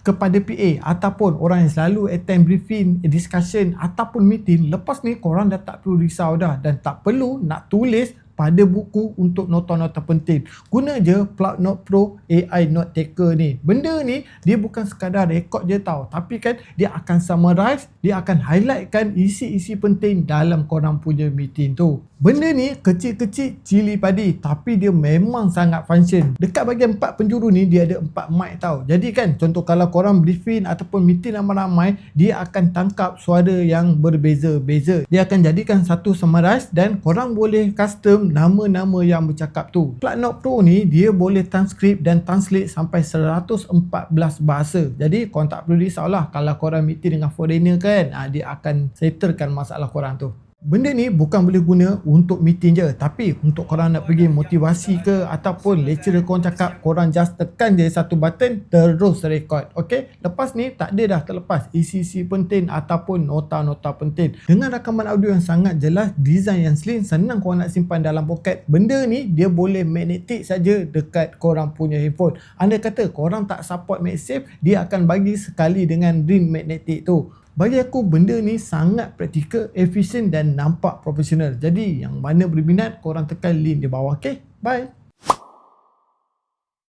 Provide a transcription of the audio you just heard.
kepada PA ataupun orang yang selalu attend briefing, discussion ataupun meeting, lepas ni korang dah tak perlu risau dah dan tak perlu nak tulis pada buku untuk nota-nota penting. Guna je Plug Note Pro AI Note Taker ni. Benda ni dia bukan sekadar rekod je tau, tapi kan dia akan summarize, dia akan highlightkan isi-isi penting dalam korang punya meeting tu. Benda ni kecil-kecil cili padi, tapi dia memang sangat function. Dekat bahagian 4 penjuru ni dia ada 4 mic tau. Jadi kan contoh kalau korang briefing ataupun meeting ramai-ramai, dia akan tangkap suara yang berbeza-beza. Dia akan jadikan satu summarize dan korang boleh custom nama-nama yang bercakap tu. Plug Note Pro ni dia boleh transcript dan translate sampai 114 bahasa. Jadi korang tak perlu risaulah kalau korang meeting dengan foreigner kan, dia akan settlekan masalah korang tu. Benda ni bukan boleh guna untuk meeting je, tapi untuk korang nak pergi motivasi ke ataupun lecturer korang cakap, korang just tekan je satu button terus record. Ok, lepas ni tak ada dah terlepas isi-isi penting ataupun nota-nota penting. Dengan rakaman audio yang sangat jelas, design yang slim, senang korang nak simpan dalam poket. Benda ni dia boleh magnetic saja dekat korang punya handphone. Anda kata korang tak support MagSafe, dia akan bagi sekali dengan ring magnetic tu. Bagi aku benda ni sangat praktikal, efisien dan nampak profesional. Jadi yang mana berminat korang tekan link di bawah. Okay, bye.